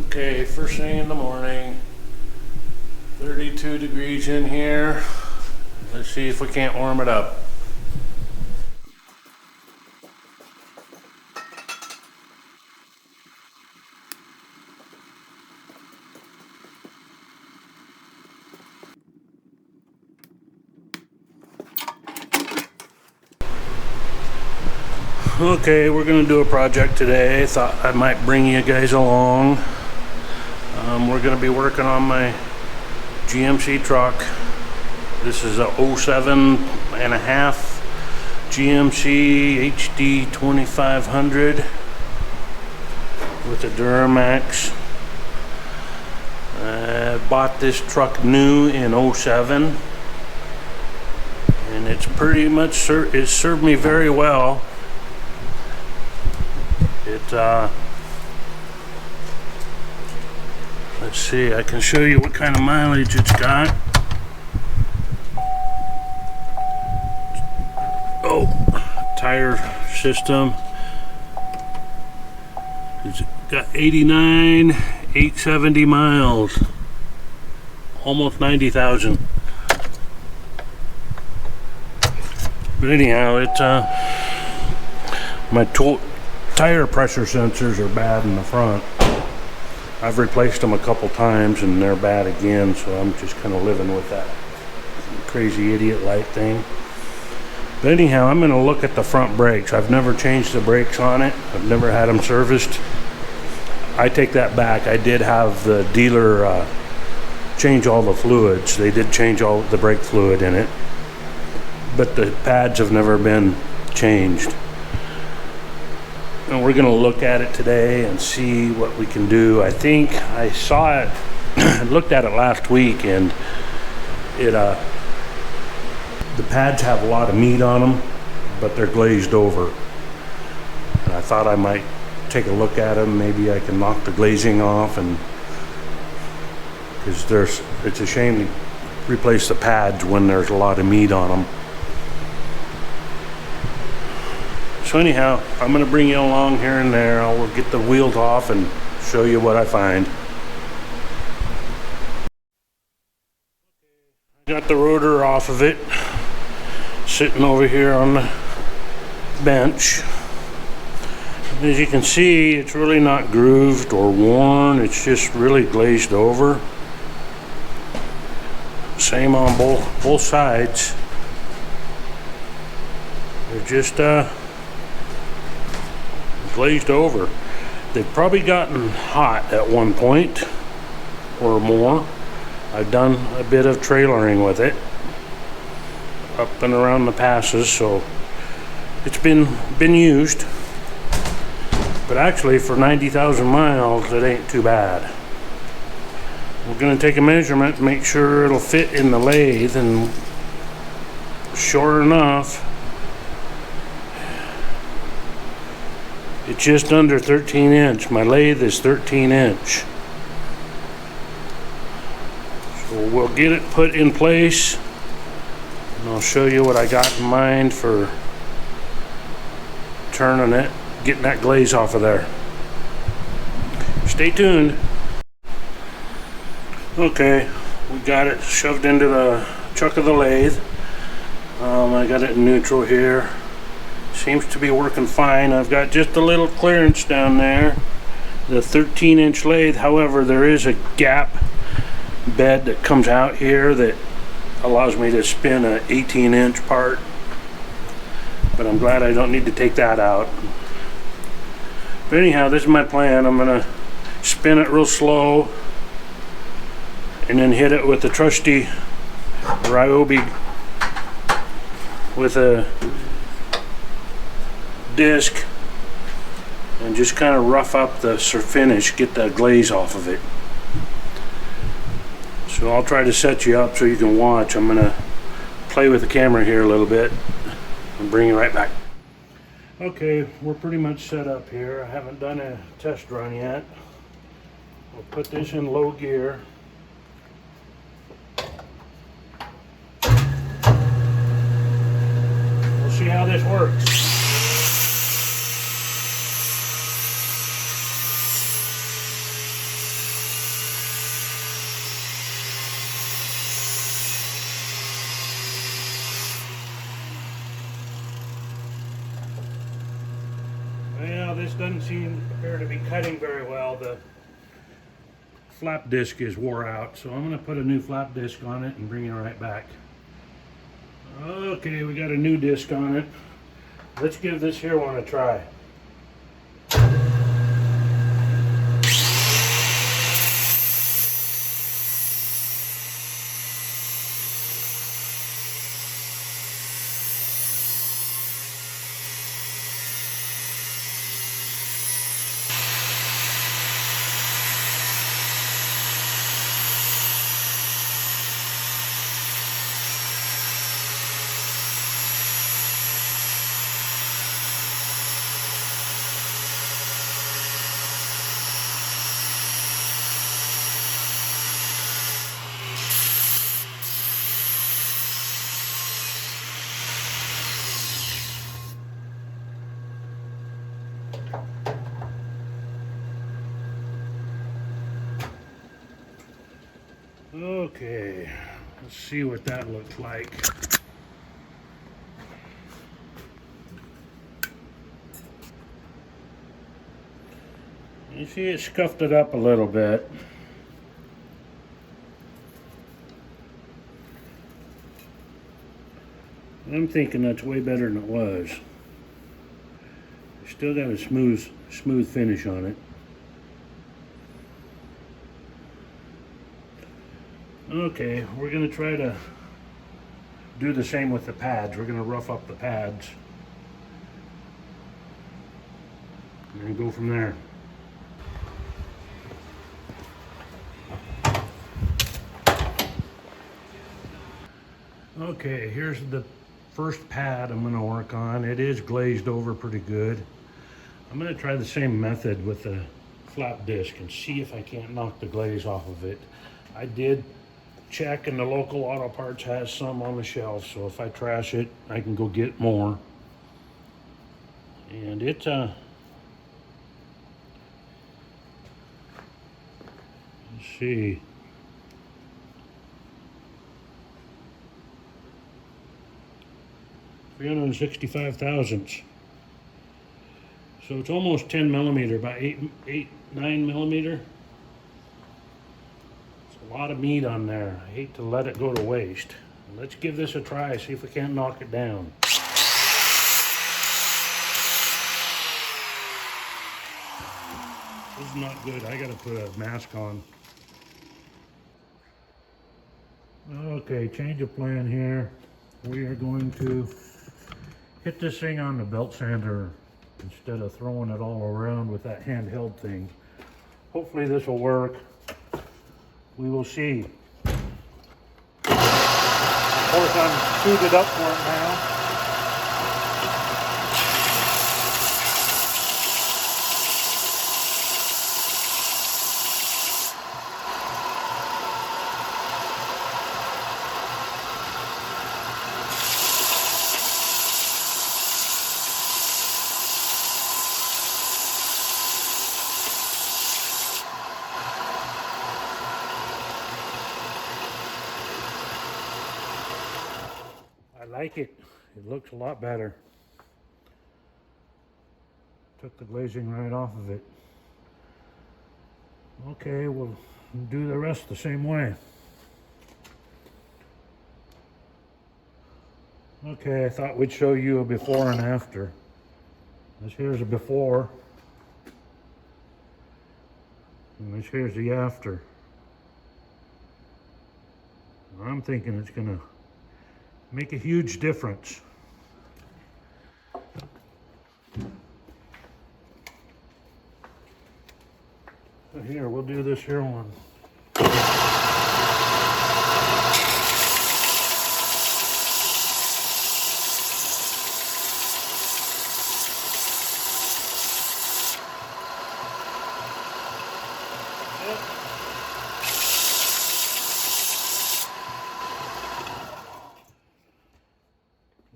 Okay, first thing in the morning, 32 degrees in here. Let's see if we can't warm it up. Okay, we're gonna do a project today. Thought I might bring you guys along. We're gonna be working on my GMC truck. This is a 07.5 GMC HD 2500 with a Duramax. I bought this truck new in 07, and it's pretty much it served me very well. Let's see, I can show you what kind of mileage it's got. Oh, tire system. It's got 89,870 miles. Almost 90,000. But anyhow, my tire pressure sensors are bad in the front. I've replaced them a couple times and they're bad again, so I'm just kind of living with that crazy idiot light thing. But anyhow, I'm going to look at the front brakes. I've never changed the brakes on it. I've never had them serviced. I take that back. I did have the dealer change all the fluids. They did change all the brake fluid in it, but the pads have never been changed. And we're going to look at it today and see what we can do. I think I saw it, looked at it last week, and the pads have a lot of meat on them, but they're glazed over. And I thought I might take a look at them. Maybe I can knock the glazing off, and because it's a shame to replace the pads when there's a lot of meat on them. So anyhow, I'm going to bring you along here and there. I'll get the wheels off and show you what I find. I got the rotor off of it, sitting over here on the bench. As you can see, it's really not grooved or worn. It's just really glazed over. Same on both sides. They're just glazed over. They've probably gotten hot at one point or more. I've done a bit of trailering with it up and around the passes, so it's been used. But actually, for 90,000 miles, it ain't too bad. We're going to take a measurement, make sure it'll fit in the lathe, and sure enough, it's just under 13 inch. My lathe is 13 inch. So we'll get it put in place, and I'll show you what I got in mind for turning it, getting that glaze off of there. Stay tuned. Okay, we got it shoved into the chuck of the lathe. I got it in neutral here. Seems to be working fine. I've got just a little clearance down there. The 13 inch lathe, however, there is a gap bed that comes out here that allows me to spin an 18 inch part. But I'm glad I don't need to take that out. But anyhow, this is my plan. I'm gonna spin it real slow and then hit it with the trusty Ryobi with a disc, and just kind of rough up the finish, get the glaze off of it. So I'll try to set you up so you can watch. I'm gonna play with the camera here a little bit and bring you right back. Okay, we're pretty much set up here. I haven't done a test run yet. We'll put this in low gear. We'll see how this works. this doesn't appear to be cutting very well. The flap disc is wore out, so I'm going to put a new flap disc on it and bring it right back. Okay, we got a new disc on it. Let's give this here one a try. Okay, let's see what that looks like. You see it scuffed it up a little bit. I'm thinking that's way better than it was. Still got a smooth finish on it. Okay, we're going to try to do the same with the pads. We're going to rough up the pads and go from there. Okay, here's the first pad I'm going to work on. It is glazed over pretty good. I'm going to try the same method with the flap disc and see if I can't knock the glaze off of it. I did check, and the local auto parts has some on the shelf, so if I trash it, I can go get more. And it's let's see, $365 thousandths. So it's almost 10 millimeter, about 9 millimeter. A lot of meat on there. I hate to let it go to waste. Let's give this a try, see if we can't knock it down. This is not good. I gotta put a mask on. Okay, change of plan here. We are going to hit this thing on the belt sander instead of throwing it all around with that handheld thing. Hopefully this will work. We will see. Of course, I'm suited up for it now. I like it. It looks a lot better. Took the glazing right off of it. Okay, we'll do the rest the same way. Okay, I thought we'd show you a before and after. This here's a before. And this here's the after. I'm thinking it's gonna make a huge difference. So here, we'll do this here one.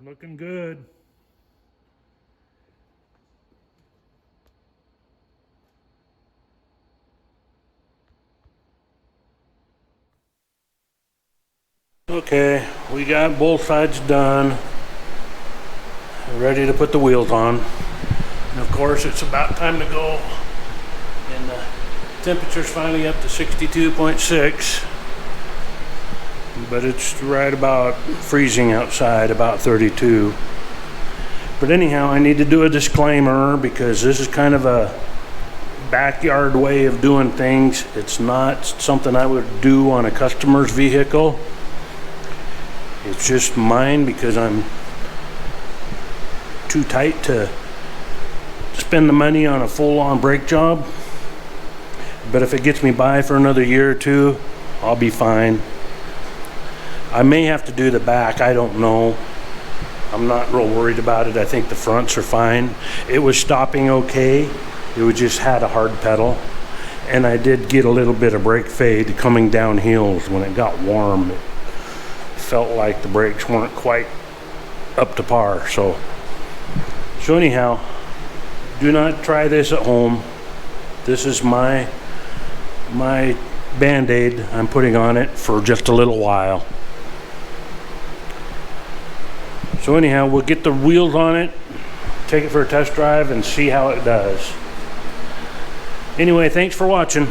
Looking good. Okay, we got both sides done. Ready to put the wheels on. And of course, it's about time to go. And the temperature's finally up to 62.6. But it's right about freezing outside, about 32. But anyhow, I need to do a disclaimer because this is kind of a backyard way of doing things. It's not something I would do on a customer's vehicle. It's just mine because I'm too tight to spend the money on a full-on brake job. But if it gets me by for another year or two, I'll be fine. I may have to do the back, I don't know. I'm not real worried about it. I think the fronts are fine. It was stopping okay. It was just had a hard pedal. And I did get a little bit of brake fade coming down hills when it got warm. It felt like the brakes weren't quite up to par. So anyhow, do not try this at home. This is my Band-Aid I'm putting on it for just a little while. So anyhow, we'll get the wheels on it, take it for a test drive, and see how it does. Anyway, thanks for watching.